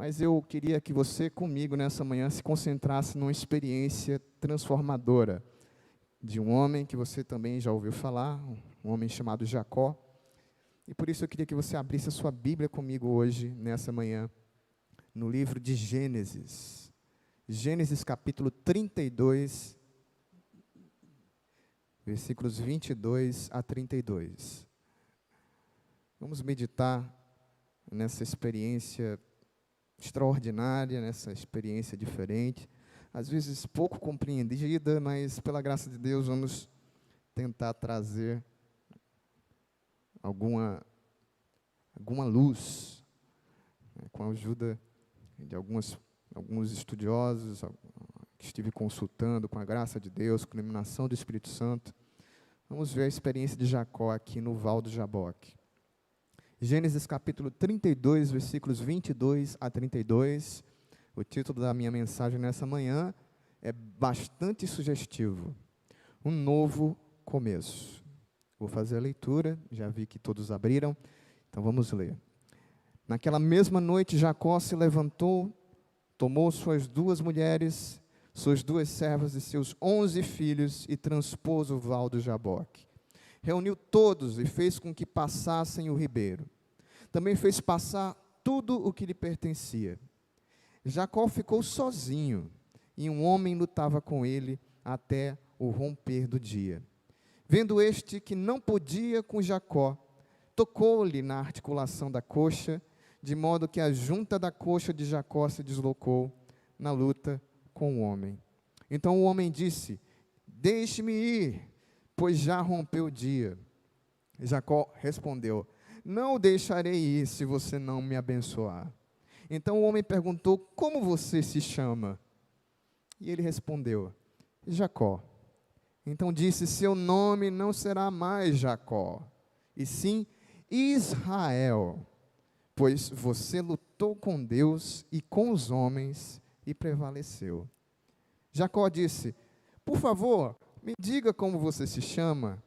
Mas eu queria que você, comigo, nessa manhã, se concentrasse numa experiência transformadora de um homem que você também já ouviu falar, um homem chamado Jacó. E por isso eu queria que você abrisse a sua Bíblia comigo hoje, nessa manhã, no livro de Gênesis. Gênesis capítulo 32, versículos 22 a 32. Vamos meditar nessa experiência extraordinária, nessa experiência diferente, às vezes pouco compreendida, mas pela graça de Deus vamos tentar trazer alguma luz, né, com a ajuda de alguns estudiosos que estive consultando, com a graça de Deus, com a iluminação do Espírito Santo. Vamos ver a experiência de Jacó aqui no Val do Jaboque. Gênesis capítulo 32, versículos 22 a 32. O título da minha mensagem nessa manhã é bastante sugestivo. Um novo começo. Vou fazer a leitura, já vi que todos abriram, então vamos ler. Naquela mesma noite, Jacó se levantou, tomou suas 2 mulheres, suas 2 servas e seus 11 filhos e transpôs o val do Jaboque. Reuniu todos e fez com que passassem o ribeiro. Também fez passar tudo o que lhe pertencia. Jacó ficou sozinho, e um homem lutava com ele até o romper do dia. Vendo este que não podia com Jacó, tocou-lhe na articulação da coxa, de modo que a junta da coxa de Jacó se deslocou na luta com o homem. Então o homem disse: deixe-me ir, pois já rompeu o dia. Jacó respondeu: não o deixarei ir se você não me abençoar. Então o homem perguntou: como você se chama? E ele respondeu: Jacó. Então disse: seu nome não será mais Jacó, e sim Israel, pois você lutou com Deus e com os homens e prevaleceu. Jacó disse: por favor, me diga como você se chama.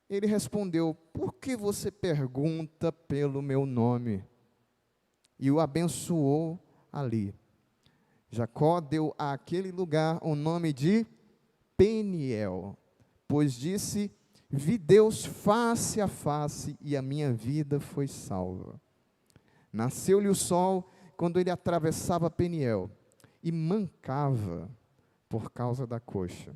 Ele respondeu: por que você pergunta pelo meu nome? E o abençoou ali. Jacó deu àquele lugar o nome de Peniel, pois disse: vi Deus face a face e a minha vida foi salva. Nasceu-lhe o sol quando ele atravessava Peniel e mancava por causa da coxa.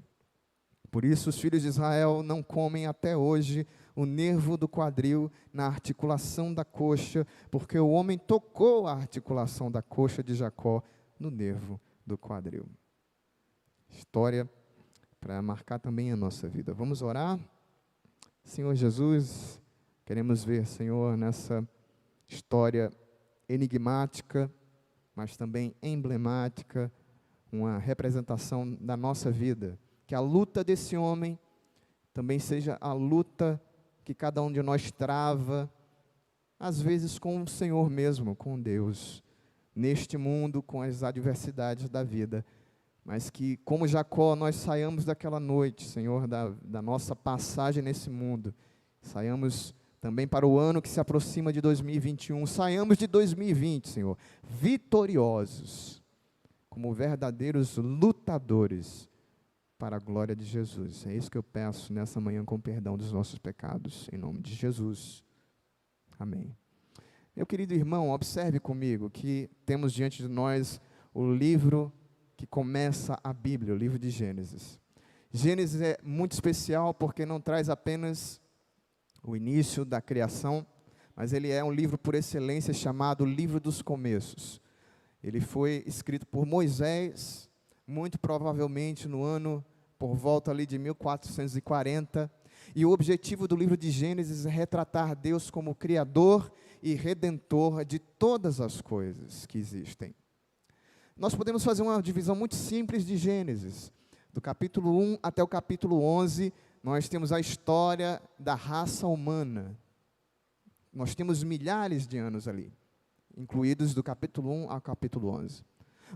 Por isso os filhos de Israel não comem até hoje o nervo do quadril na articulação da coxa, porque o homem tocou a articulação da coxa de Jacó no nervo do quadril. História para marcar também a nossa vida. Vamos orar? Senhor Jesus, queremos ver, Senhor, nessa história enigmática, mas também emblemática, uma representação da nossa vida. Que a luta desse homem também seja a luta que cada um de nós trava, às vezes com o Senhor mesmo, com Deus, neste mundo, com as adversidades da vida. Mas que, como Jacó, nós saiamos daquela noite, Senhor, da nossa passagem nesse mundo, saiamos também para o ano que se aproxima de 2021, saiamos de 2020, Senhor, vitoriosos, como verdadeiros lutadores, para a glória de Jesus. É isso que eu peço nessa manhã, com perdão dos nossos pecados, em nome de Jesus. Amém. Meu querido irmão, observe comigo que temos diante de nós o livro que começa a Bíblia, o livro de Gênesis. Gênesis é muito especial porque não traz apenas o início da criação, mas ele é um livro por excelência chamado Livro dos Começos. Ele foi escrito por Moisés, muito provavelmente no ano por volta ali de 1440, e o objetivo do livro de Gênesis é retratar Deus como Criador e Redentor de todas as coisas que existem. Nós podemos fazer uma divisão muito simples de Gênesis. Do capítulo 1 até o capítulo 11, nós temos a história da raça humana. Nós temos milhares de anos ali, incluídos do capítulo 1 ao capítulo 11.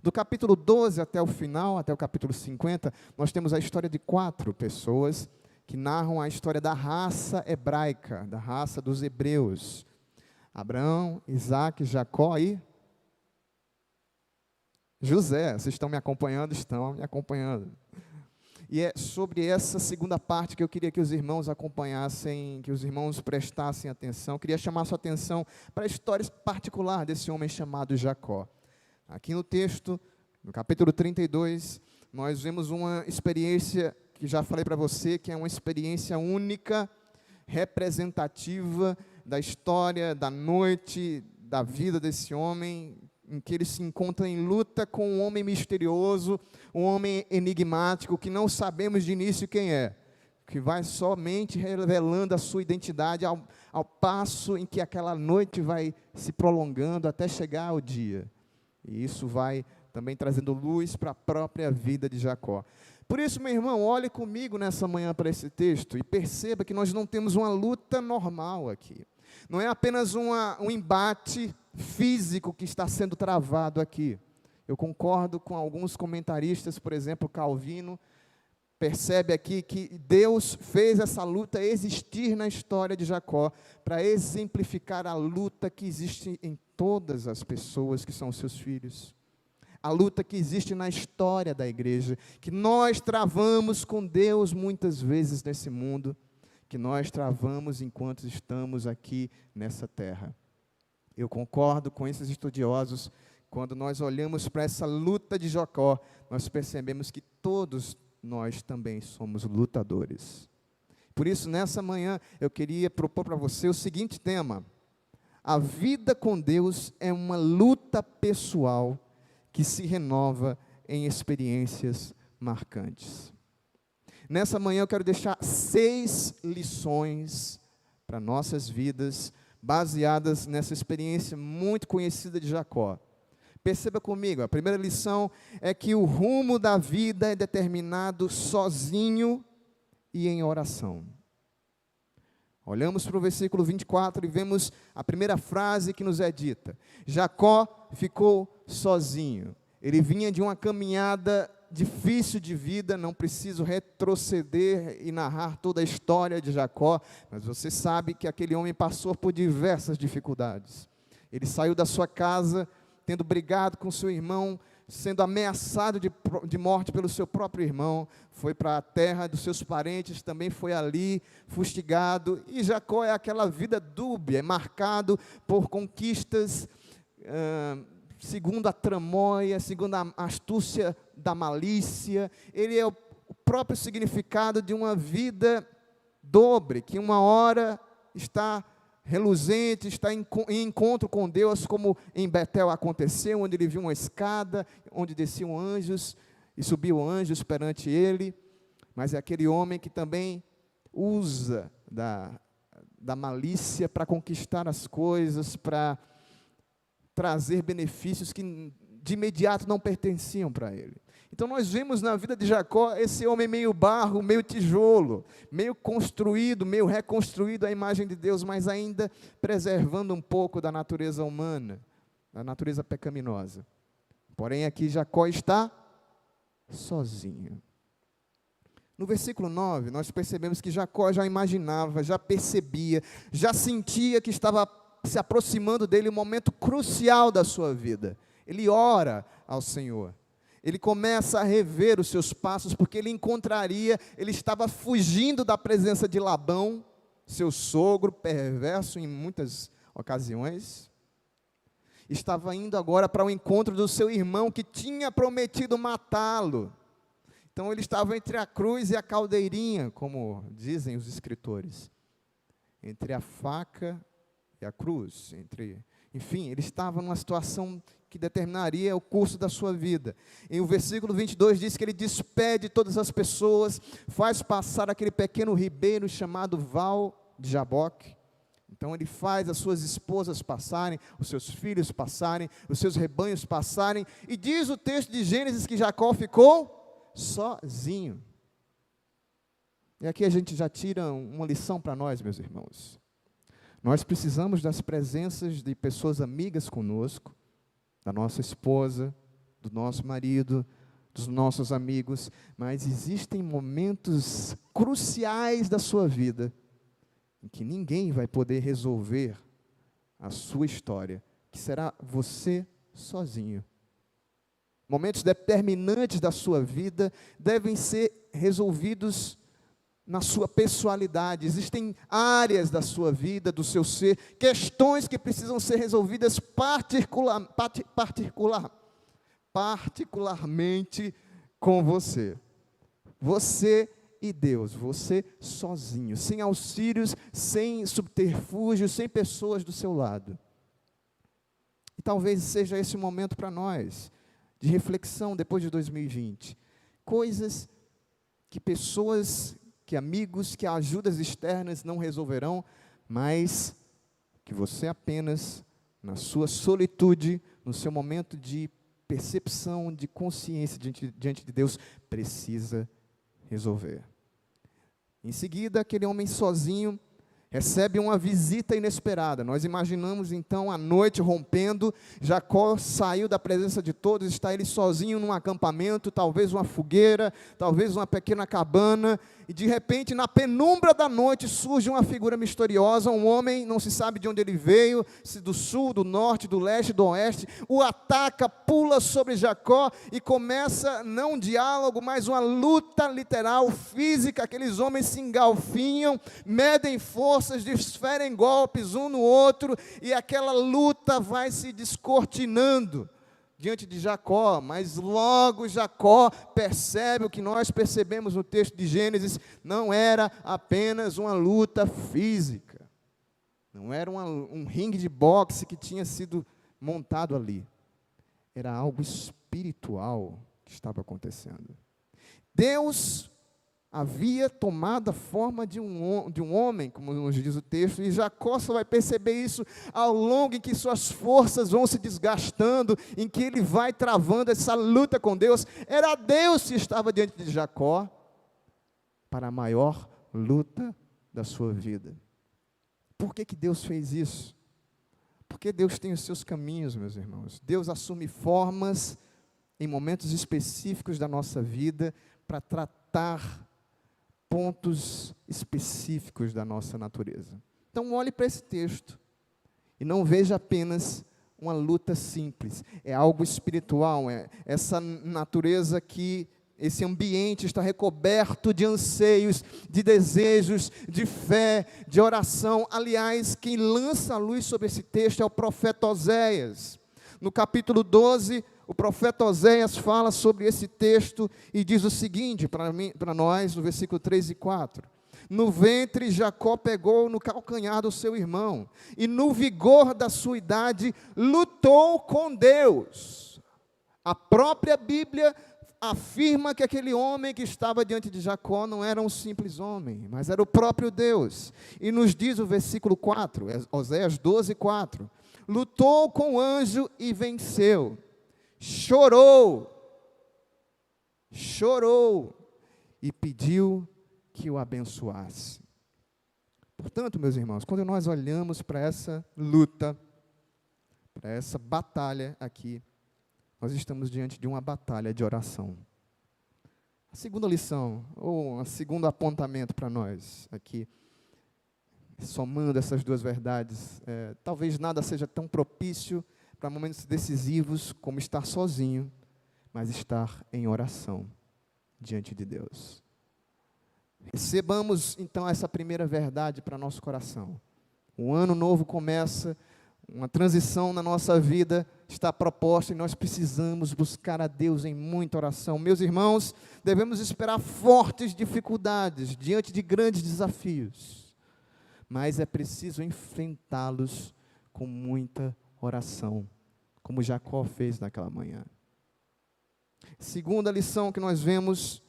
Do capítulo 12 até o final, até o capítulo 50, nós temos a história de 4 pessoas que narram a história da raça hebraica, da raça dos hebreus. Abraão, Isaac, Jacó e José, vocês estão me acompanhando? Estão me acompanhando. E é sobre essa segunda parte que eu queria que os irmãos acompanhassem, que os irmãos prestassem atenção. Eu queria chamar a sua atenção para a história particular desse homem chamado Jacó. Aqui no texto, no capítulo 32, nós vemos uma experiência que já falei para você, que é uma experiência única, representativa da história, da noite, da vida desse homem, em que ele se encontra em luta com um homem misterioso, um homem enigmático, que não sabemos de início quem é, que vai somente revelando a sua identidade ao passo em que aquela noite vai se prolongando até chegar ao dia. E isso vai também trazendo luz para a própria vida de Jacó. Por isso, meu irmão, olhe comigo nessa manhã para esse texto e perceba que nós não temos uma luta normal aqui. Não é apenas um embate físico que está sendo travado aqui. Eu concordo com alguns comentaristas, por exemplo, Calvino, percebe aqui que Deus fez essa luta existir na história de Jacó, para exemplificar a luta que existe em todas as pessoas que são seus filhos. A luta que existe na história da igreja, que nós travamos com Deus muitas vezes nesse mundo, que nós travamos enquanto estamos aqui nessa terra. Eu concordo com esses estudiosos, quando nós olhamos para essa luta de Jacó, nós percebemos que todos nós também somos lutadores. Por isso, nessa manhã, eu queria propor para você o seguinte tema: a vida com Deus é uma luta pessoal que se renova em experiências marcantes. Nessa manhã eu quero deixar 6 lições para nossas vidas, baseadas nessa experiência muito conhecida de Jacó. Perceba comigo, a primeira lição é que o rumo da vida é determinado sozinho e em oração. Olhamos para o versículo 24 e vemos a primeira frase que nos é dita: Jacó ficou sozinho. Ele vinha de uma caminhada difícil de vida, não preciso retroceder e narrar toda a história de Jacó, mas você sabe que aquele homem passou por diversas dificuldades. Ele saiu da sua casa, tendo brigado com seu irmão, sendo ameaçado de morte pelo seu próprio irmão, foi para a terra dos seus parentes, também foi ali fustigado, e Jacó é aquela vida dúbia, é marcado por conquistas, segundo a tramóia, segundo a astúcia da malícia. Ele é o próprio significado de uma vida dobre, que uma hora está reluzente, está em encontro com Deus, como em Betel aconteceu, onde ele viu uma escada, onde desciam anjos e subiam anjos perante ele, mas é aquele homem que também usa da malícia para conquistar as coisas, para trazer benefícios que de imediato não pertenciam para ele. Então nós vemos na vida de Jacó esse homem meio barro, meio tijolo, meio construído, meio reconstruído à imagem de Deus, mas ainda preservando um pouco da natureza humana, da natureza pecaminosa. Porém aqui Jacó está sozinho. No versículo 9, nós percebemos que Jacó já imaginava, já percebia, já sentia que estava se aproximando dele um momento crucial da sua vida. Ele ora ao Senhor. Ele começa a rever os seus passos, porque ele estava fugindo da presença de Labão, seu sogro, perverso em muitas ocasiões. Estava indo agora para o encontro do seu irmão, que tinha prometido matá-lo. Então ele estava entre a cruz e a caldeirinha, como dizem os escritores. Entre a faca e a cruz, enfim, ele estava numa situação que determinaria o curso da sua vida. E o versículo 22 diz que ele despede todas as pessoas, faz passar aquele pequeno ribeiro chamado Val de Jaboque. Então ele faz as suas esposas passarem, os seus filhos passarem, os seus rebanhos passarem, e diz o texto de Gênesis que Jacó ficou sozinho. E aqui a gente já tira uma lição para nós, meus irmãos. Nós precisamos das presenças de pessoas amigas conosco, da nossa esposa, do nosso marido, dos nossos amigos, mas existem momentos cruciais da sua vida em que ninguém vai poder resolver a sua história, que será você sozinho. momentos determinantes da sua vida, devem ser resolvidos na sua pessoalidade. Existem áreas da sua vida, do seu ser, questões que precisam ser resolvidas particularmente com você. Você e Deus, você sozinho, sem auxílios, sem subterfúgios, sem pessoas do seu lado. E talvez seja esse o momento para nós, de reflexão depois de 2020. Coisas que pessoas, que amigos, que ajudas externas não resolverão, mas que você apenas, na sua solitude, no seu momento de percepção, de consciência diante de Deus, precisa resolver. Em seguida, aquele homem sozinho recebe uma visita inesperada. Nós imaginamos então a noite rompendo, Jacó saiu da presença de todos, está ele sozinho num acampamento, talvez uma fogueira, talvez uma pequena cabana, e de repente na penumbra da noite surge uma figura misteriosa, um homem, não se sabe de onde ele veio, se do sul, do norte, do leste, do oeste, o ataca, pula sobre Jacó e começa não um diálogo, mas uma luta literal, física. Aqueles homens se engalfinham, medem forças, desferem golpes um no outro, e aquela luta vai se descortinando diante de Jacó, mas logo Jacó percebe o que nós percebemos no texto de Gênesis: não era apenas uma luta física, não era um ringue de boxe que tinha sido montado ali, era algo espiritual que estava acontecendo. Deus havia tomado a forma de um homem, como nos diz o texto, e Jacó só vai perceber isso ao longo em que suas forças vão se desgastando, em que ele vai travando essa luta com Deus. Era Deus que estava diante de Jacó para a maior luta da sua vida. Por que Deus fez isso? Porque Deus tem os seus caminhos, meus irmãos. Deus assume formas em momentos específicos da nossa vida para tratar pontos específicos da nossa natureza. Então olhe para esse texto e não veja apenas uma luta simples, é algo espiritual, é essa natureza que, esse ambiente está recoberto de anseios, de desejos, de fé, de oração. Aliás, quem lança a luz sobre esse texto é o profeta Oséias. No capítulo 12, o profeta Oséias fala sobre esse texto e diz o seguinte para nós, no versículo 3 e 4. No ventre Jacó pegou no calcanhar do seu irmão, e no vigor da sua idade lutou com Deus. A própria Bíblia afirma que aquele homem que estava diante de Jacó não era um simples homem, mas era o próprio Deus. E nos diz o versículo 4, Oséias 12, 4. Lutou com o anjo e venceu. Chorou e pediu que o abençoasse. Portanto, meus irmãos, quando nós olhamos para essa luta, para essa batalha aqui, nós estamos diante de uma batalha de oração. A segunda lição, ou o segundo apontamento para nós aqui, somando essas duas verdades, talvez nada seja tão propício para momentos decisivos como estar sozinho, mas estar em oração diante de Deus. Recebamos então essa primeira verdade para nosso coração. Um ano novo começa, uma transição na nossa vida está proposta e nós precisamos buscar a Deus em muita oração. Meus irmãos, devemos esperar fortes dificuldades diante de grandes desafios, mas é preciso enfrentá-los com muita oração, como Jacó fez naquela manhã. Segunda lição que nós vemos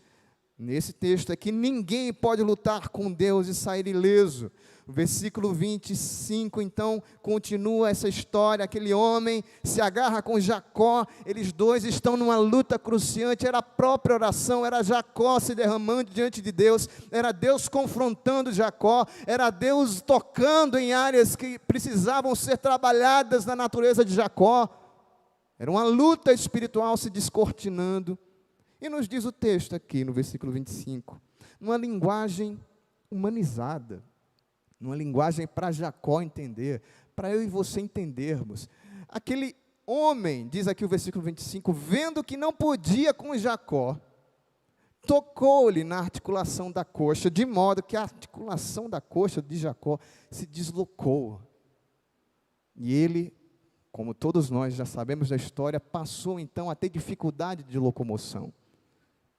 nesse texto é que ninguém pode lutar com Deus e sair ileso. O versículo 25, então, continua essa história. Aquele homem se agarra com Jacó, eles dois estão numa luta cruciante. Era a própria oração, era Jacó se derramando diante de Deus, era Deus confrontando Jacó, era Deus tocando em áreas que precisavam ser trabalhadas na natureza de Jacó. Era uma luta espiritual se descortinando. E nos diz o texto aqui, no versículo 25, numa linguagem humanizada, numa linguagem para Jacó entender, para eu e você entendermos. Aquele homem, diz aqui o versículo 25, vendo que não podia com Jacó, tocou-lhe na articulação da coxa, de modo que a articulação da coxa de Jacó se deslocou. E ele, como todos nós já sabemos da história, passou então a ter dificuldade de locomoção.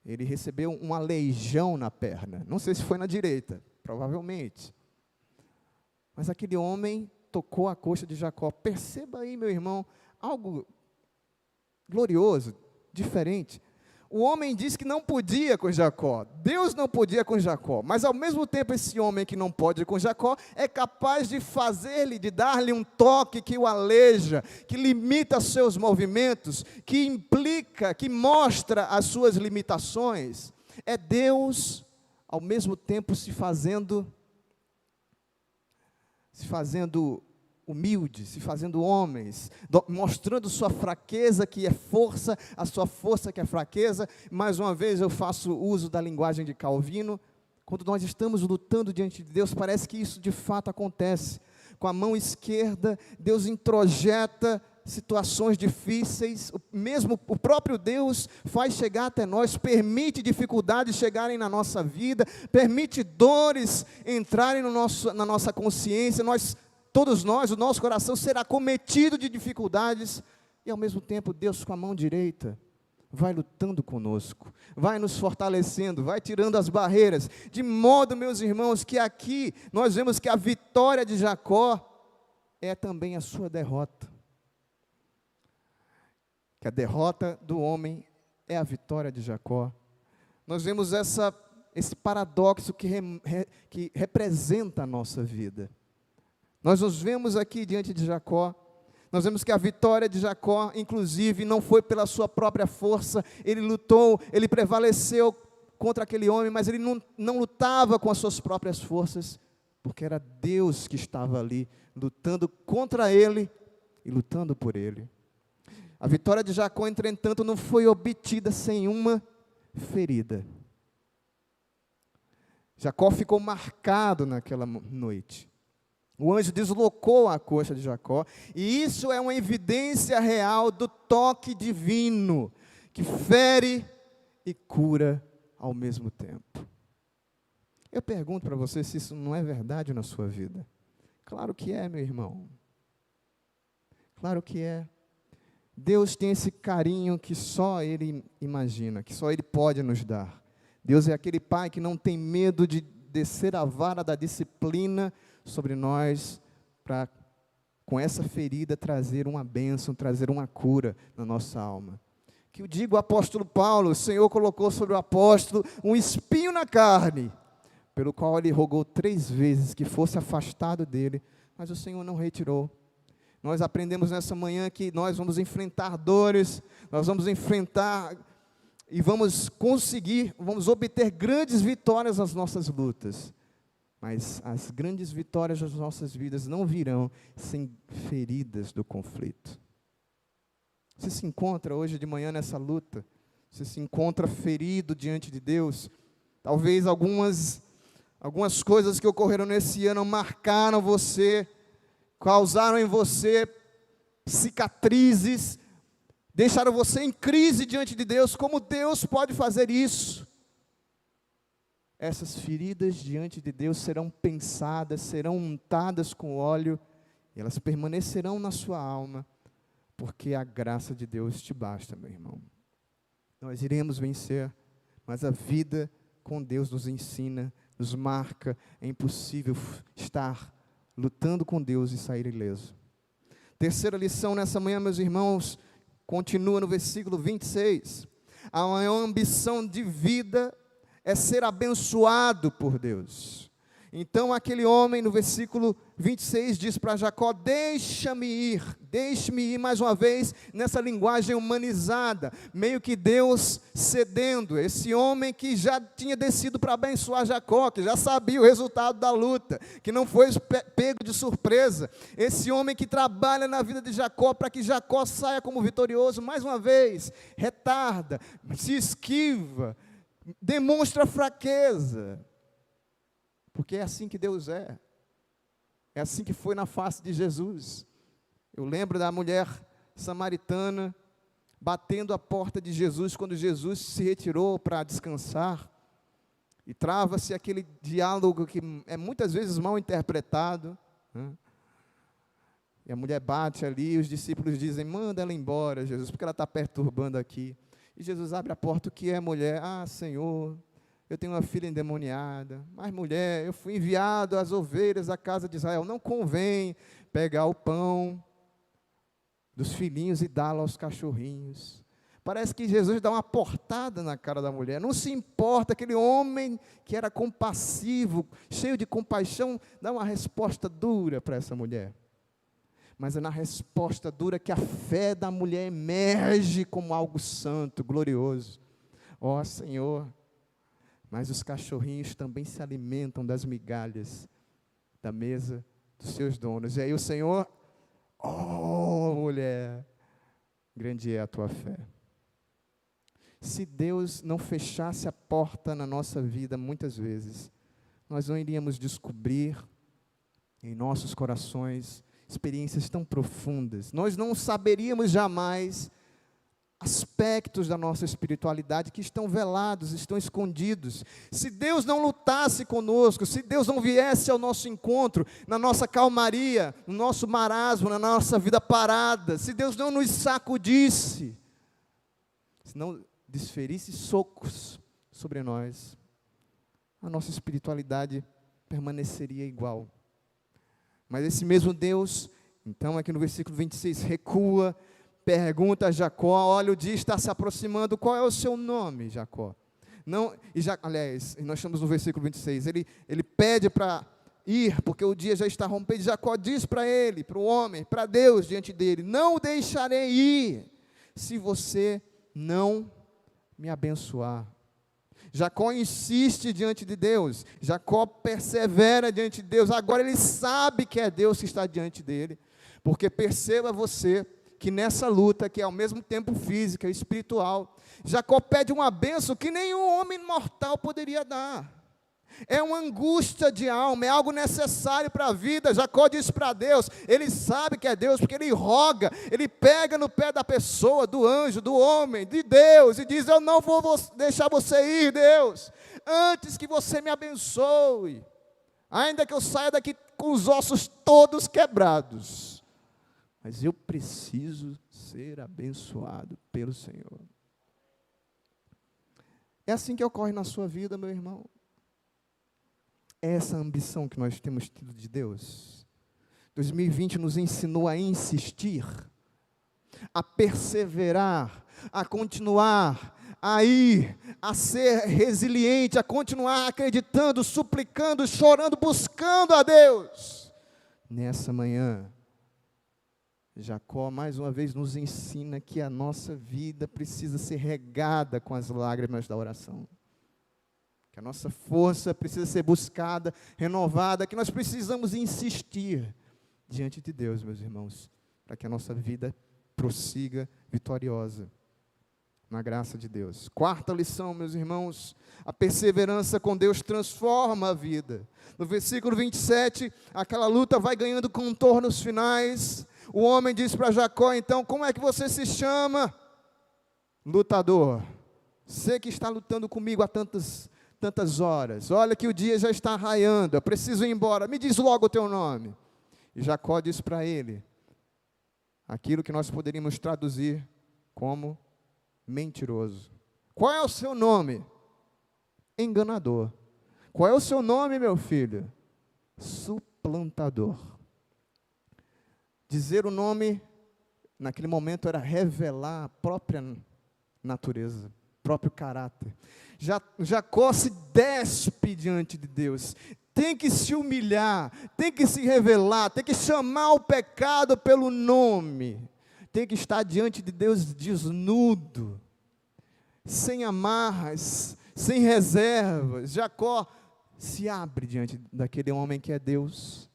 Ele recebeu uma aleijão na perna. Não sei se foi na direita, provavelmente. Mas aquele homem tocou a coxa de Jacó. Perceba aí, meu irmão, algo glorioso, diferente. O homem disse que não podia com Jacó. Deus não podia com Jacó. Mas ao mesmo tempo esse homem que não pode com Jacó é capaz de fazer-lhe, de dar-lhe um toque que o aleija, que limita seus movimentos, que implica, que mostra as suas limitações. É Deus ao mesmo tempo se fazendo humilde, se fazendo homens, mostrando sua fraqueza que é força, a sua força que é fraqueza. Mais uma vez eu faço uso da linguagem de Calvino. Quando nós estamos lutando diante de Deus, parece que isso de fato acontece. Com a mão esquerda, Deus introjeta situações difíceis, mesmo o próprio Deus faz chegar até nós, permite dificuldades chegarem na nossa vida, permite dores entrarem na nossa consciência. Todos nós, o nosso coração será cometido de dificuldades, e ao mesmo tempo Deus com a mão direita vai lutando conosco, vai nos fortalecendo, vai tirando as barreiras, de modo, meus irmãos, que aqui nós vemos que a vitória de Jacó é também a sua derrota, que a derrota do homem é a vitória de Jacó. Nós vemos esse paradoxo que representa a nossa vida. Nós nos vemos aqui diante de Jacó, nós vemos que a vitória de Jacó, inclusive, não foi pela sua própria força. Ele lutou, ele prevaleceu contra aquele homem, mas ele não lutava com as suas próprias forças, porque era Deus que estava ali, lutando contra ele e lutando por ele. A vitória de Jacó, entretanto, não foi obtida sem uma ferida. Jacó ficou marcado naquela noite. O anjo deslocou a coxa de Jacó, e isso é uma evidência real do toque divino, que fere e cura ao mesmo tempo. Eu pergunto para você se isso não é verdade na sua vida. Claro que é, meu irmão. Claro que é. Deus tem esse carinho que só Ele imagina, que só Ele pode nos dar. Deus é aquele Pai que não tem medo de descer a vara da disciplina sobre nós, para com essa ferida trazer uma bênção, trazer uma cura na nossa alma. Que eu digo o apóstolo Paulo, o Senhor colocou sobre o apóstolo um espinho na carne, pelo qual ele rogou 3 vezes que fosse afastado dele, mas o Senhor não retirou. Nós aprendemos nessa manhã que nós vamos enfrentar dores, nós vamos enfrentar e vamos obter grandes vitórias nas nossas lutas. Mas as grandes vitórias das nossas vidas não virão sem feridas do conflito. Você se encontra hoje de manhã nessa luta? Você se encontra ferido diante de Deus? Talvez algumas coisas que ocorreram nesse ano marcaram você, causaram em você cicatrizes, deixaram você em crise diante de Deus. Como Deus pode fazer isso? Essas feridas diante de Deus serão pensadas, serão untadas com óleo, e elas permanecerão na sua alma, porque a graça de Deus te basta, meu irmão. Nós iremos vencer, mas a vida com Deus nos ensina, nos marca. É impossível estar lutando com Deus e sair ileso. Terceira lição nessa manhã, meus irmãos, continua no versículo 26. A maior ambição de vida é ser abençoado por Deus. Então aquele homem no versículo 26 diz para Jacó: deixe-me ir mais uma vez nessa linguagem humanizada, meio que Deus cedendo, esse homem que já tinha descido para abençoar Jacó, que já sabia o resultado da luta, que não foi pego de surpresa, esse homem que trabalha na vida de Jacó para que Jacó saia como vitorioso, mais uma vez, retarda, se esquiva, demonstra fraqueza, porque é assim que Deus é assim que foi na face de Jesus. Eu lembro da mulher samaritana, batendo a porta de Jesus, quando Jesus se retirou para descansar, e trava-se aquele diálogo que é muitas vezes mal interpretado, né? E a mulher bate ali, e os discípulos dizem, manda ela embora, Jesus, porque ela está perturbando aqui. E Jesus abre a porta, o que é mulher? Ah, Senhor, eu tenho uma filha endemoniada, mas mulher, eu fui enviado às ovelhas da casa de Israel, não convém pegar o pão dos filhinhos e dá-lo aos cachorrinhos. Parece que Jesus dá uma portada na cara da mulher, não se importa, aquele homem que era compassivo, cheio de compaixão, dá uma resposta dura para essa mulher. Mas é na resposta dura que a fé da mulher emerge como algo santo, glorioso. Ó Senhor, mas os cachorrinhos também se alimentam das migalhas da mesa dos seus donos. E aí o Senhor, ó mulher, grande é a tua fé. Se Deus não fechasse a porta na nossa vida, muitas vezes, nós não iríamos descobrir em nossos corações experiências tão profundas. Nós não saberíamos jamais aspectos da nossa espiritualidade que estão velados, estão escondidos. Se Deus não lutasse conosco, se Deus não viesse ao nosso encontro, na nossa calmaria, no nosso marasmo, na nossa vida parada, se Deus não nos sacudisse, se não desferisse socos sobre nós, a nossa espiritualidade permaneceria igual. Mas esse mesmo Deus, então aqui no versículo 26, recua, pergunta a Jacó, olha, o dia está se aproximando, qual é o seu nome, Jacó? Não, aliás, nós estamos no versículo 26, ele pede para ir, porque o dia já está rompendo. Jacó diz para ele, para o homem, para Deus diante dele, não o deixarei ir, se você não me abençoar. Jacó insiste diante de Deus, Jacó persevera diante de Deus, agora ele sabe que é Deus que está diante dele, porque perceba você, que nessa luta, que é ao mesmo tempo física e espiritual, Jacó pede uma bênção que nenhum homem mortal poderia dar. É uma angústia de alma, é algo necessário para a vida. Jacó diz para Deus, ele sabe que é Deus, porque ele roga, ele pega no pé da pessoa, do anjo, do homem, de Deus, e diz, eu não vou deixar você ir, Deus, antes que você me abençoe, ainda que eu saia daqui com os ossos todos quebrados, mas eu preciso ser abençoado pelo Senhor. É assim que ocorre na sua vida, meu irmão. É essa a ambição que nós temos tido de Deus. 2020 nos ensinou a insistir, a perseverar, a continuar, a ir, a ser resiliente, a continuar acreditando, suplicando, chorando, buscando a Deus. Nessa manhã, Jacó mais uma vez nos ensina que a nossa vida precisa ser regada com as lágrimas da oração. Que a nossa força precisa ser buscada, renovada, que nós precisamos insistir diante de Deus, meus irmãos, para que a nossa vida prossiga vitoriosa, na graça de Deus. Quarta lição, meus irmãos, a perseverança com Deus transforma a vida. No versículo 27, aquela luta vai ganhando contornos finais. O homem diz para Jacó, então, como é que você se chama? Lutador. Você que está lutando comigo há tantas horas, olha que o dia já está raiando, eu preciso ir embora, me diz logo o teu nome. E Jacó diz para ele, aquilo que nós poderíamos traduzir como mentiroso. Qual é o seu nome? Enganador. Qual é o seu nome, meu filho? Suplantador. Dizer o nome, naquele momento, era revelar a própria natureza, próprio caráter. Jacó se despe diante de Deus, tem que se humilhar, tem que se revelar, tem que chamar o pecado pelo nome, tem que estar diante de Deus desnudo, sem amarras, sem reservas. Jacó se abre diante daquele homem que é Deus,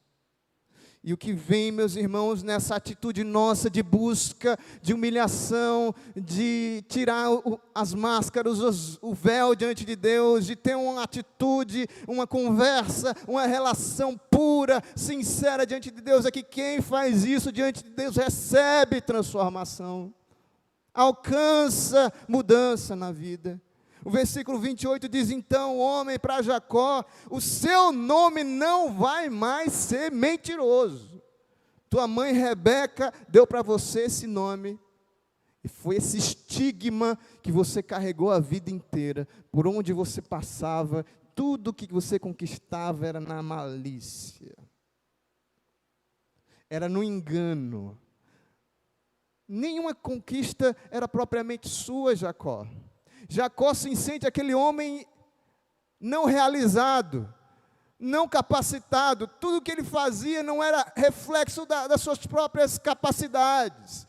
E o que vem, meus irmãos, nessa atitude nossa de busca, de humilhação, de tirar as máscaras, o véu diante de Deus, de ter uma atitude, uma conversa, uma relação pura, sincera diante de Deus, é que quem faz isso diante de Deus recebe transformação, alcança mudança na vida. O versículo 28 diz, então, o homem para Jacó, o seu nome não vai mais ser mentiroso. Tua mãe Rebeca deu para você esse nome, e foi esse estigma que você carregou a vida inteira, por onde você passava, tudo que você conquistava era na malícia, era no engano. Nenhuma conquista era propriamente sua, Jacó. Jacó se sente aquele homem não realizado, não capacitado. Tudo que ele fazia não era reflexo das suas próprias capacidades.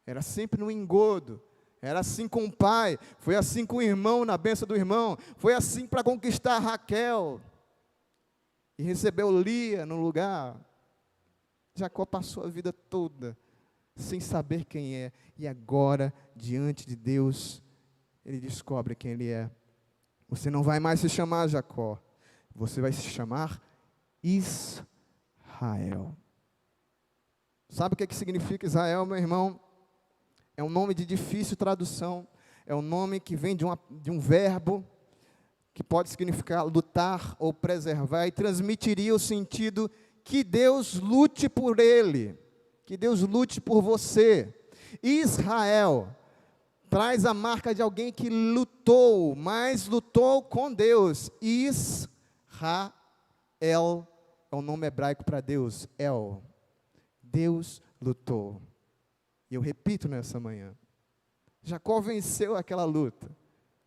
Era sempre no engodo. Era assim com o pai, foi assim com o irmão, na bênção do irmão. Foi assim para conquistar Raquel. E recebeu Lia no lugar. Jacó passou a vida toda sem saber quem é. E agora, diante de Deus, ele descobre quem ele é. Você não vai mais se chamar Jacó. Você vai se chamar Israel. Sabe o que significa Israel, meu irmão? É um nome de difícil tradução. É um nome que vem de um verbo que pode significar lutar ou preservar. E transmitiria o sentido que Deus lute por ele. Que Deus lute por você. Israel traz a marca de alguém que lutou, mas lutou com Deus. Israel é o nome hebraico para Deus, El. Deus lutou. E eu repito nessa manhã, Jacó venceu aquela luta,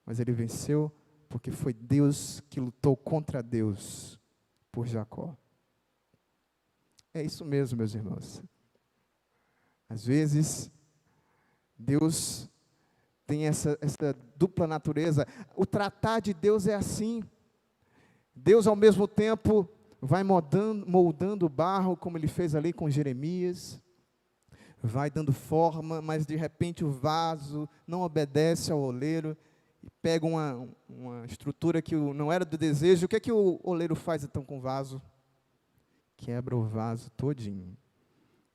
mas ele venceu porque foi Deus que lutou contra Deus por Jacó. É isso mesmo, meus irmãos. Às vezes, Deus tem essa dupla natureza. O tratar de Deus é assim. Deus, ao mesmo tempo, vai moldando o barro, como ele fez ali com Jeremias, vai dando forma, mas de repente o vaso não obedece ao oleiro, e pega uma estrutura que não era do desejo. O que o oleiro faz então com o vaso? Quebra o vaso todinho.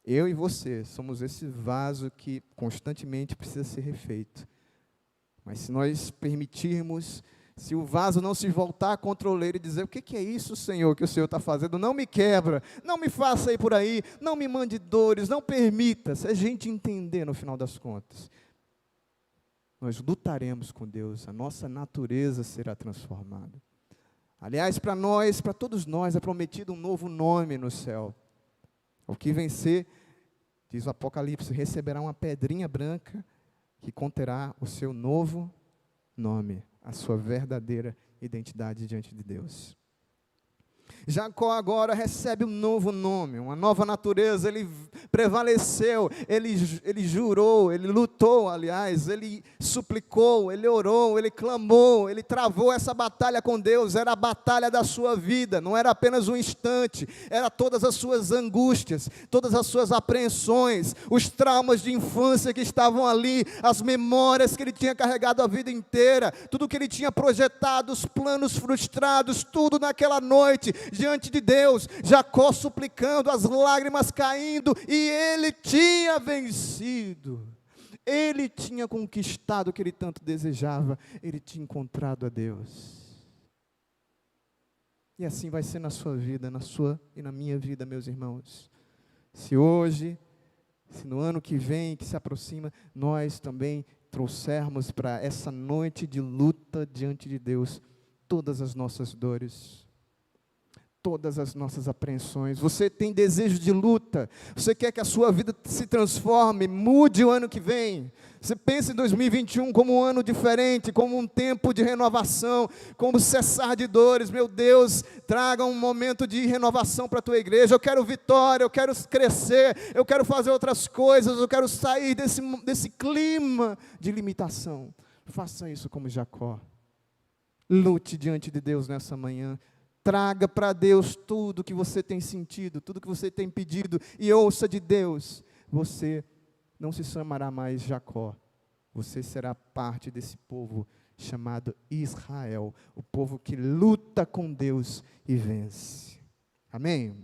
Eu e você somos esse vaso que constantemente precisa ser refeito. Mas se nós permitirmos, se o vaso não se voltar contra o oleiro e dizer, o que é isso, Senhor, que o Senhor está fazendo? Não me quebra, não me faça ir por aí, não me mande dores, não permita. Se a gente entender no final das contas, nós lutaremos com Deus, a nossa natureza será transformada. Aliás, para nós, para todos nós, é prometido um novo nome no céu. O que vencer, diz o Apocalipse, receberá uma pedrinha branca que conterá o seu novo nome, a sua verdadeira identidade diante de Deus. Jacó agora recebe um novo nome, uma nova natureza. Ele prevaleceu, ele jurou, ele lutou, aliás, ele suplicou, ele orou, ele clamou, ele travou essa batalha com Deus. Era a batalha da sua vida, não era apenas um instante, era todas as suas angústias, todas as suas apreensões, os traumas de infância que estavam ali, as memórias que ele tinha carregado a vida inteira, tudo que ele tinha projetado, os planos frustrados, tudo naquela noite, diante de Deus, Jacó suplicando, as lágrimas caindo, e ele tinha vencido, ele tinha conquistado o que ele tanto desejava, ele tinha encontrado a Deus. E assim vai ser na sua vida, na sua e na minha vida, meus irmãos. Se hoje, se no ano que vem, que se aproxima, nós também trouxermos para essa noite de luta diante de Deus todas as nossas dores, todas as nossas apreensões. Você tem desejo de luta, você quer que a sua vida se transforme, mude o ano que vem. Você pensa em 2021 como um ano diferente, como um tempo de renovação, como cessar de dores. Meu Deus, traga um momento de renovação para a tua igreja. Eu quero vitória, eu quero crescer, eu quero fazer outras coisas, eu quero sair desse clima de limitação. Faça isso como Jacó. Lute diante de Deus nessa manhã. Traga para Deus tudo que você tem sentido, tudo que você tem pedido, e ouça de Deus. Você não se chamará mais Jacó. Você será parte desse povo chamado Israel, o povo que luta com Deus e vence. Amém?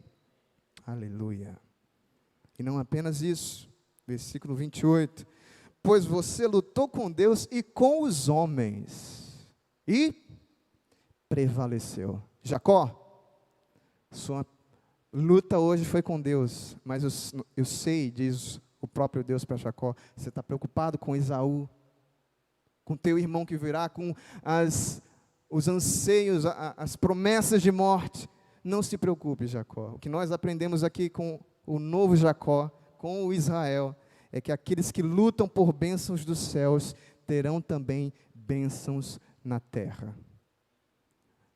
Aleluia. E não apenas isso, versículo 28. Pois você lutou com Deus e com os homens, e prevaleceu. Jacó, sua luta hoje foi com Deus, mas eu sei, diz o próprio Deus para Jacó, você está preocupado com Esaú, com teu irmão que virá, com os anseios, as promessas de morte. Não se preocupe, Jacó. O que nós aprendemos aqui com o novo Jacó, com o Israel, é que aqueles que lutam por bênçãos dos céus terão também bênçãos na terra.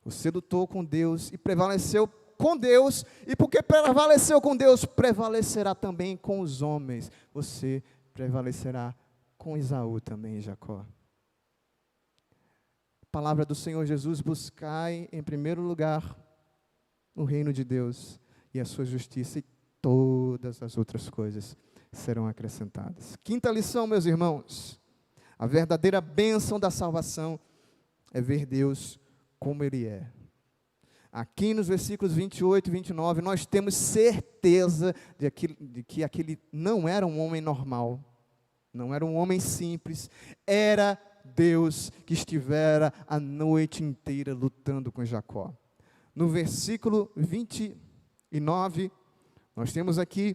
Você lutou com Deus e prevaleceu com Deus, e porque prevaleceu com Deus, prevalecerá também com os homens. Você prevalecerá com Esaú também, Jacó. Palavra do Senhor Jesus: buscai em primeiro lugar o reino de Deus e a sua justiça, e todas as outras coisas serão acrescentadas. Quinta lição, meus irmãos: a verdadeira bênção da salvação é ver Deus como Ele é. Aqui nos versículos 28 e 29, nós temos certeza de que aquele não era um homem normal, não era um homem simples, era Deus que estivera a noite inteira lutando com Jacó. No versículo 29, nós temos aqui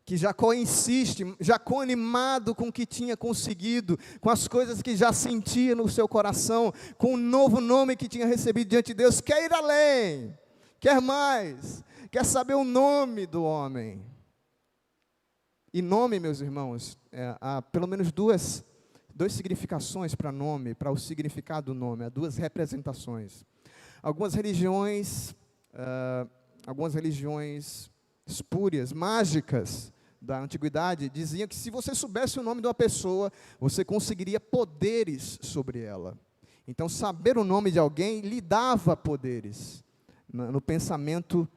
que Jacó insiste, Jacó animado com o que tinha conseguido, com as coisas que já sentia no seu coração, com o novo nome que tinha recebido diante de Deus, quer ir além, quer mais, quer saber o nome do homem. E nome, meus irmãos, há pelo menos duas significações para nome, para o significado do nome, há duas representações. Algumas religiões espúrias, mágicas da antiguidade, diziam que se você soubesse o nome de uma pessoa, você conseguiria poderes sobre ela. Então, saber o nome de alguém lhe dava poderes no pensamento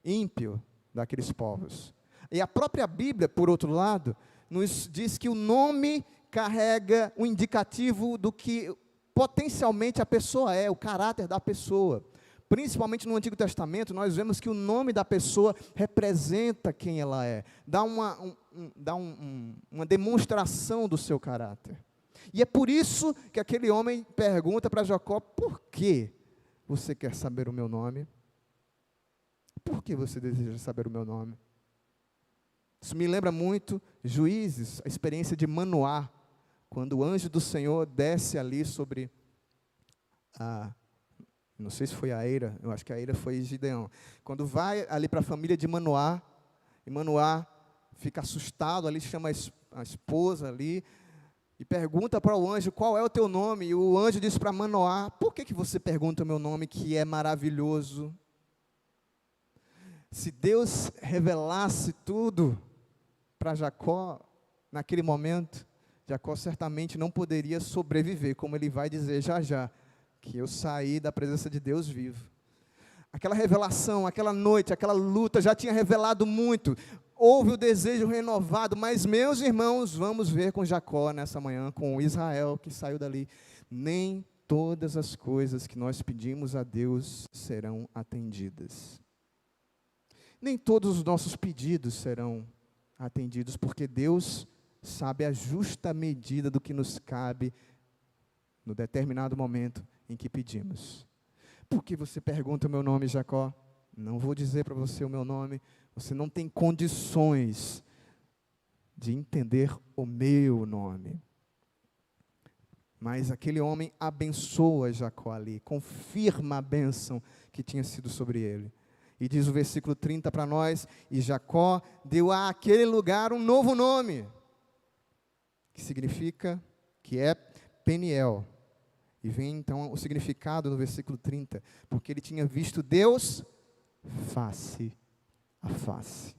ímpio daqueles povos. E a própria Bíblia, por outro lado, nos diz que o nome carrega um indicativo do que potencialmente a pessoa é, o caráter da pessoa. Principalmente no Antigo Testamento, nós vemos que o nome da pessoa representa quem ela é, dá uma demonstração do seu caráter. E é por isso que aquele homem pergunta para Jacó: por que você quer saber o meu nome? Por que você deseja saber o meu nome? Isso me lembra muito Juízes, a experiência de Manoá, quando o anjo do Senhor desce ali sobre não sei se foi a Eira, eu acho que a Eira foi Gideão. Quando vai ali para a família de Manoá, e Manoá fica assustado, ali chama a esposa ali, e pergunta para o anjo: qual é o teu nome? E o anjo diz para Manoá: por que você pergunta o meu nome, que é maravilhoso? Se Deus revelasse tudo para Jacó, naquele momento, Jacó certamente não poderia sobreviver, como ele vai dizer já já, que eu saí da presença de Deus vivo. Aquela revelação, aquela noite, aquela luta já tinha revelado muito. Houve o desejo renovado, mas, meus irmãos, vamos ver com Jacó nessa manhã, com Israel que saiu dali. Nem todas as coisas que nós pedimos a Deus serão atendidas. Nem todos os nossos pedidos serão atendidos, porque Deus sabe a justa medida do que nos cabe no determinado momento em que pedimos. Por que você pergunta o meu nome, Jacó? Não vou dizer para você o meu nome. Você não tem condições de entender o meu nome. Mas aquele homem abençoa Jacó ali, confirma a bênção que tinha sido sobre ele. E diz o versículo 30 para nós: e Jacó deu àquele lugar um novo nome, que significa, que é Peniel. E vem então o significado no versículo 30, porque ele tinha visto Deus face a face.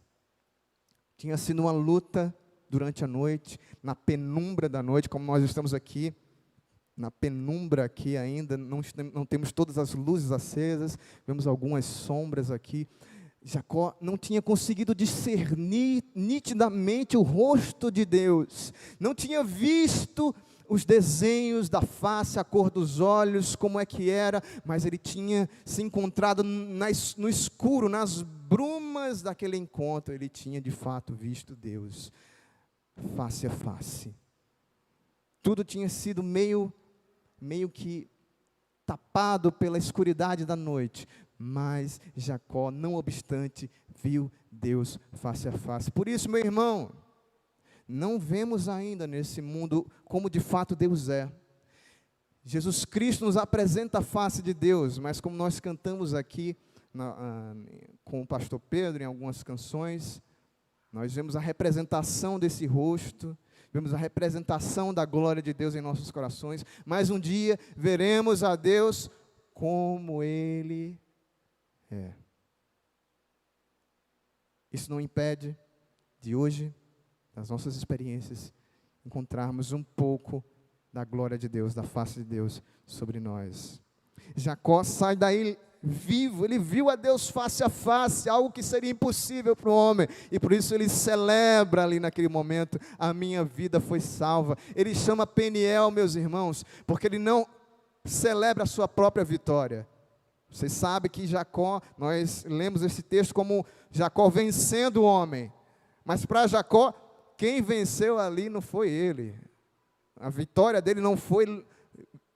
Tinha sido uma luta durante a noite, na penumbra da noite, como nós estamos aqui, na penumbra aqui ainda, não temos todas as luzes acesas, vemos algumas sombras aqui. Jacó não tinha conseguido discernir nitidamente o rosto de Deus, não tinha visto os desenhos da face, a cor dos olhos, como é que era, mas ele tinha se encontrado no escuro, nas brumas daquele encontro, ele tinha de fato visto Deus, face a face. Tudo tinha sido meio que tapado pela escuridade da noite, mas Jacó, não obstante, viu Deus face a face. Por isso, meu irmão, não vemos ainda nesse mundo como de fato Deus é. Jesus Cristo nos apresenta a face de Deus, mas como nós cantamos aqui com o pastor Pedro em algumas canções, nós vemos a representação desse rosto, vemos a representação da glória de Deus em nossos corações, mas um dia veremos a Deus como Ele é. Isso não impede de hoje, das nossas experiências, encontrarmos um pouco da glória de Deus, da face de Deus sobre nós. Jacó sai daí vivo, ele viu a Deus face a face, algo que seria impossível para o homem, e por isso ele celebra ali naquele momento, a minha vida foi salva. Ele chama Peniel, meus irmãos, porque ele não celebra a sua própria vitória. Vocês sabem que Jacó, nós lemos esse texto como Jacó vencendo o homem, mas para Jacó, quem venceu ali não foi ele. A vitória dele não foi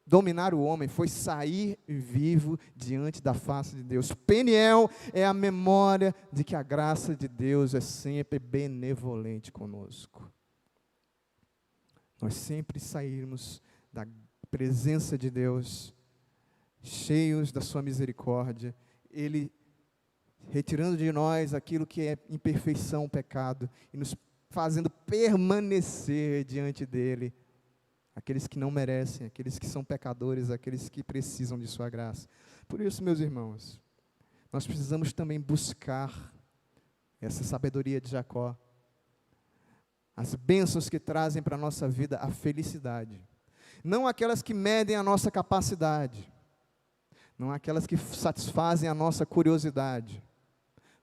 dominar o homem, foi sair vivo diante da face de Deus. Peniel é a memória de que a graça de Deus é sempre benevolente conosco. Nós sempre saímos da presença de Deus, cheios da sua misericórdia, Ele retirando de nós aquilo que é imperfeição, pecado, e nos fazendo permanecer diante dEle, aqueles que não merecem, aqueles que são pecadores, aqueles que precisam de sua graça. Por isso, meus irmãos, nós precisamos também buscar essa sabedoria de Jacó, as bênçãos que trazem para a nossa vida a felicidade, não aquelas que medem a nossa capacidade, não aquelas que satisfazem a nossa curiosidade,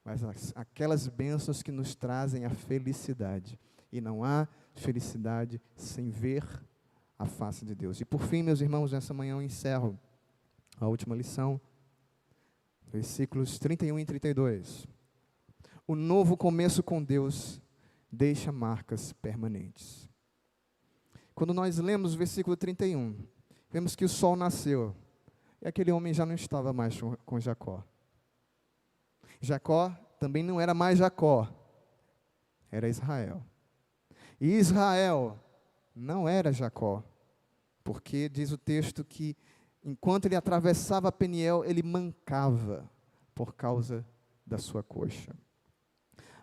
mas aquelas bênçãos que nos trazem a felicidade. E não há felicidade sem ver a face de Deus. E por fim, meus irmãos, nessa manhã eu encerro a última lição, versículos 31 e 32. O novo começo com Deus deixa marcas permanentes. Quando nós lemos o versículo 31, vemos que o sol nasceu, e aquele homem já não estava mais com Jacó. Jacó também não era mais Jacó, era Israel. E Israel não era Jacó, porque diz o texto que enquanto ele atravessava Peniel, ele mancava por causa da sua coxa.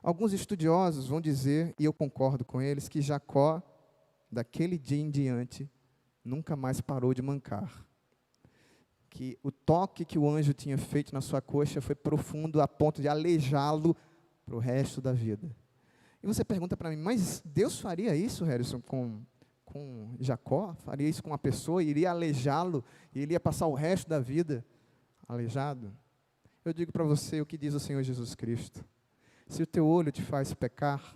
Alguns estudiosos vão dizer, e eu concordo com eles, que Jacó, daquele dia em diante, nunca mais parou de mancar. Que o toque que o anjo tinha feito na sua coxa foi profundo a ponto de aleijá-lo para o resto da vida. E você pergunta para mim, mas Deus faria isso, Harrison, com Jacó? Faria isso com uma pessoa? Iria aleijá-lo? E ele ia passar o resto da vida aleijado? Eu digo para você o que diz o Senhor Jesus Cristo. Se o teu olho te faz pecar,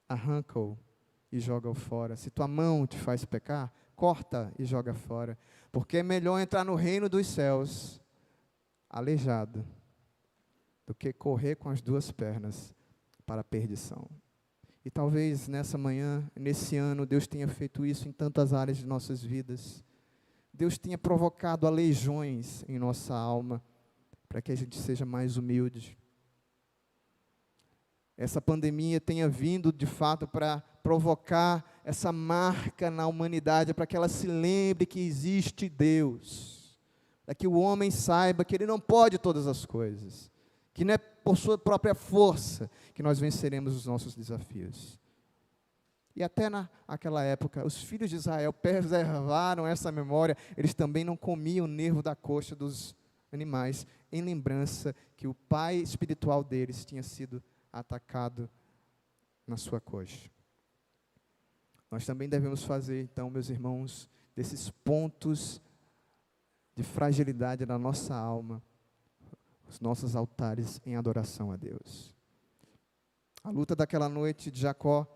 arranca-o e joga-o fora. Se tua mão te faz pecar, corta e joga fora. Porque é melhor entrar no reino dos céus aleijado do que correr com as duas pernas para a perdição. E talvez nessa manhã, nesse ano, Deus tenha feito isso em tantas áreas de nossas vidas. Deus tenha provocado aleijões em nossa alma, para que a gente seja mais humilde. Essa pandemia tenha vindo, de fato, para provocar essa marca na humanidade, para que ela se lembre que existe Deus, para que o homem saiba que ele não pode todas as coisas, que não é por sua própria força que nós venceremos os nossos desafios. E até naquela época, os filhos de Israel preservaram essa memória, eles também não comiam o nervo da coxa dos animais, em lembrança que o pai espiritual deles tinha sido atacado na sua coxa. Nós também devemos fazer, então, meus irmãos, desses pontos de fragilidade da nossa alma, os nossos altares em adoração a Deus. A luta daquela noite de Jacó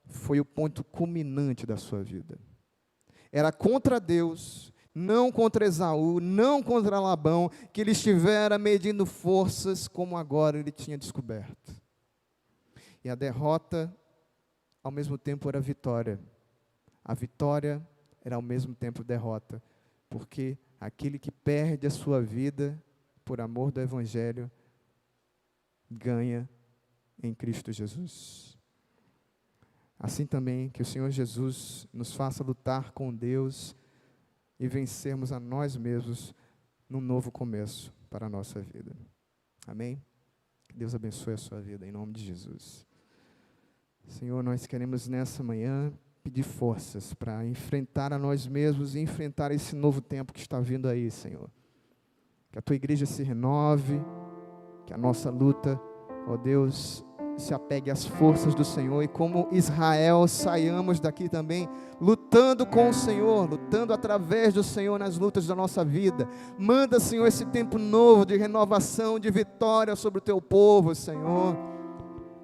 foi o ponto culminante da sua vida. Era contra Deus, não contra Esaú, não contra Labão, que ele estivera medindo forças, como agora ele tinha descoberto. E a derrota, ao mesmo tempo, era vitória. A vitória era ao mesmo tempo derrota, porque aquele que perde a sua vida por amor do Evangelho, ganha em Cristo Jesus. Assim também que o Senhor Jesus nos faça lutar com Deus e vencermos a nós mesmos num novo começo para a nossa vida. Amém? Que Deus abençoe a sua vida, em nome de Jesus. Senhor, nós queremos nessa manhã pedir forças para enfrentar a nós mesmos e enfrentar esse novo tempo que está vindo aí, Senhor. Que a tua igreja se renove, que a nossa luta, ó Deus, se apegue às forças do Senhor, e como Israel saiamos daqui também lutando com o Senhor, lutando através do Senhor nas lutas da nossa vida. Manda, Senhor, esse tempo novo de renovação, de vitória sobre o teu povo, Senhor,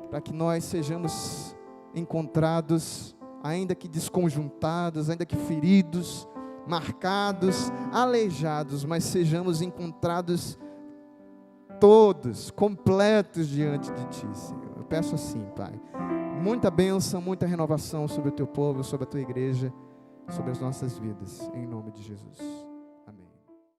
para que nós sejamos encontrados, ainda que desconjuntados, ainda que feridos, marcados, aleijados, mas sejamos encontrados todos, completos diante de Ti, Senhor. Eu peço assim, Pai, muita bênção, muita renovação sobre o Teu povo, sobre a Tua igreja, sobre as nossas vidas, em nome de Jesus.